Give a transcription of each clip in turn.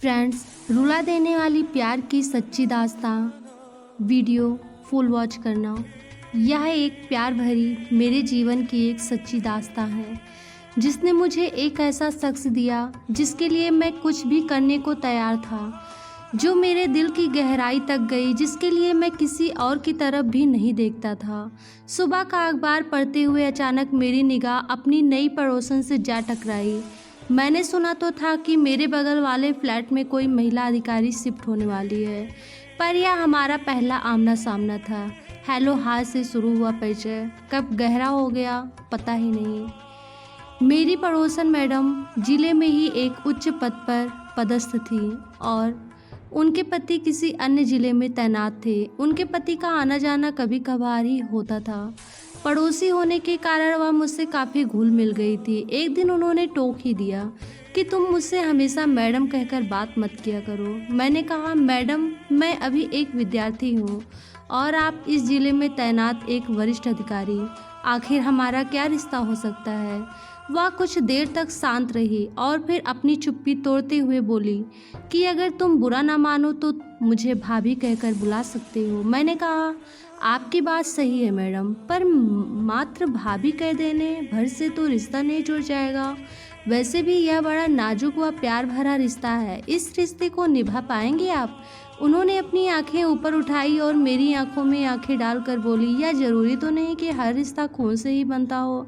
Friends, रुला देने वाली प्यार की सच्ची दास्तां वीडियो फुल वॉच करना। यह एक प्यार भरी मेरे जीवन की एक सच्ची दास्तां है, जिसने मुझे एक ऐसा शख्स दिया जिसके लिए मैं कुछ भी करने को तैयार था, जो मेरे दिल की गहराई तक गई, जिसके लिए मैं किसी और की तरफ भी नहीं देखता था। सुबह का अखबार पढ़ते हुए अचानक मेरी निगाह अपनी नई पड़ोसन से जा टकराई। मैंने सुना तो था कि मेरे बगल वाले फ्लैट में कोई महिला अधिकारी शिफ्ट होने वाली है, पर यह हमारा पहला आमना सामना था। हेलो हाय से शुरू हुआ परिचय कब गहरा हो गया पता ही नहीं। मेरी पड़ोसन मैडम जिले में ही एक उच्च पद पर पदस्थ थी और उनके पति किसी अन्य जिले में तैनात थे। उनके पति का आना जाना कभी कभार ही होता था। पड़ोसी होने के कारण वह मुझसे काफ़ी घुल मिल गई थी। एक दिन उन्होंने टोक ही दिया कि तुम मुझसे हमेशा मैडम कहकर बात मत किया करो। मैंने कहा, मैडम मैं अभी एक विद्यार्थी हूँ और आप इस जिले में तैनात एक वरिष्ठ अधिकारी, आखिर हमारा क्या रिश्ता हो सकता है। वह कुछ देर तक शांत रही और फिर अपनी चुप्पी तोड़ते हुए बोली कि अगर तुम बुरा ना मानो तो मुझे भाभी कहकर बुला सकते हो। मैंने कहा, आपकी बात सही है मैडम, पर मात्र भाभी कह देने भर से तो रिश्ता नहीं जुड़ जाएगा। वैसे भी यह बड़ा नाजुक व प्यार भरा रिश्ता है, इस रिश्ते को निभा पाएंगे आप? उन्होंने अपनी आंखें ऊपर उठाई और मेरी आंखों में आंखें डालकर बोली, यह जरूरी तो नहीं कि हर रिश्ता खून से ही बनता हो।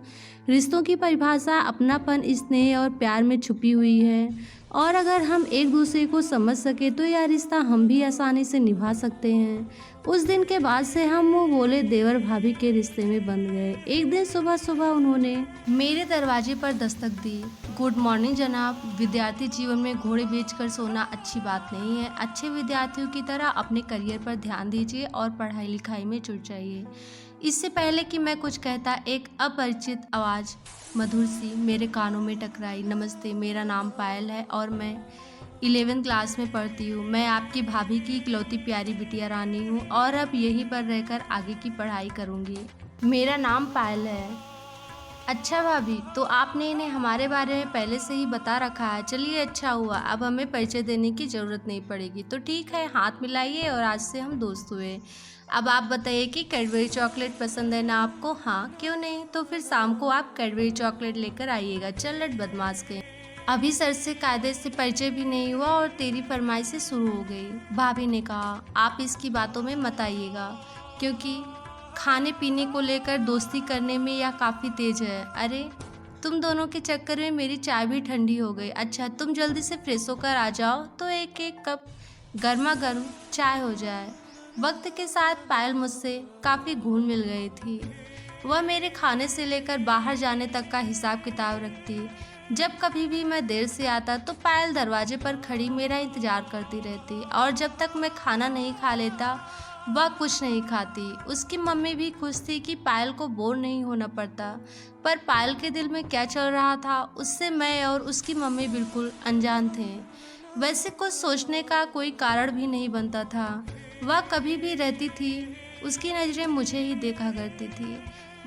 रिश्तों की परिभाषा अपनापन, स्नेह और प्यार में छुपी हुई है, और अगर हम एक दूसरे को समझ सके तो यह रिश्ता हम भी आसानी से निभा सकते हैं। उस दिन के बाद से हम मुँह बोले देवर भाभी के रिश्ते में बंध गए। एक दिन सुबह सुबह उन्होंने मेरे दरवाजे पर दस्तक दी। गुड मॉर्निंग जनाब, विद्यार्थी जीवन में घोड़े बेचकर सोना अच्छी बात नहीं है। अच्छे विद्यार्थियों की तरह अपने करियर पर ध्यान दीजिए और पढ़ाई लिखाई में जुट जाइए। इससे पहले कि मैं कुछ कहता, एक अपरिचित आवाज़ मधुर सी मेरे कानों में टकराई। नमस्ते, मेरा नाम पायल है और मैं 11वीं क्लास में पढ़ती हूँ। मैं आपकी भाभी की इकलौती प्यारी बिटिया रानी हूँ और अब यहीं पर रहकर आगे की पढ़ाई करूँगी। मेरा नाम पायल है। अच्छा भाभी, तो आपने इन्हें हमारे बारे में पहले से ही बता रखा है। चलिए अच्छा हुआ, अब हमें परिचय देने की ज़रूरत नहीं पड़ेगी। तो ठीक है, हाथ मिलाइए और आज से हम दोस्त हुए। अब आप बताइए कि कैडबरी चॉकलेट पसंद है ना आपको? हाँ, क्यों नहीं, तो फिर शाम को आप कैडबरी चॉकलेट लेकर आइएगा। चल लट बदमाश के। अभी सर से कायदे से परिचय भी नहीं हुआ और तेरी फरमाइश से शुरू हो गई। भाभी ने कहा, आप इसकी बातों में मत आइएगा, क्योंकि खाने पीने को लेकर दोस्ती करने में यह काफ़ी तेज है। अरे तुम दोनों के चक्कर में मेरी चाय भी ठंडी हो गई। अच्छा तुम जल्दी से फ्रेश होकर आ जाओ तो एक एक कप गर्मा गर्म चाय हो जाए। वक्त के साथ पायल मुझसे काफ़ी घुल मिल गई थी। वह मेरे खाने से लेकर बाहर जाने तक का हिसाब किताब रखती। जब कभी भी मैं देर से आता तो पायल दरवाजे पर खड़ी मेरा इंतज़ार करती रहती, और जब तक मैं खाना नहीं खा लेता वह कुछ नहीं खाती। उसकी मम्मी भी खुश थी कि पायल को बोर नहीं होना पड़ता, पर पायल के दिल में क्या चल रहा था उससे मैं और उसकी मम्मी बिल्कुल अनजान थे। वैसे कुछ सोचने का कोई कारण भी नहीं बनता था। वह कभी भी रहती थी, उसकी नज़रें मुझे ही देखा करती थी।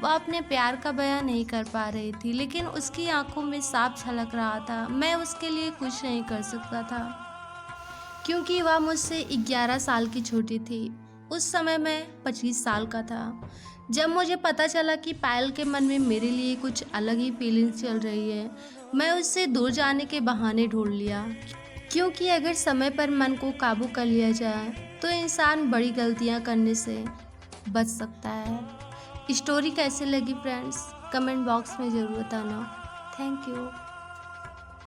वह अपने प्यार का बयान नहीं कर पा रही थी, लेकिन उसकी आंखों में साफ झलक रहा था। मैं उसके लिए कुछ नहीं कर सकता था, क्योंकि वह मुझसे 11 साल की छोटी थी। उस समय मैं 25 साल का था। जब मुझे पता चला कि पायल के मन में मेरे लिए कुछ अलग ही फीलिंग्स चल रही है, मैं उससे दूर जाने के बहाने ढूंढ लिया, क्योंकि अगर समय पर मन को काबू कर लिया जाए तो इंसान बड़ी गलतियां करने से बच सकता है। स्टोरी कैसे लगी फ्रेंड्स, कमेंट बॉक्स में ज़रूर बताना। Thank you.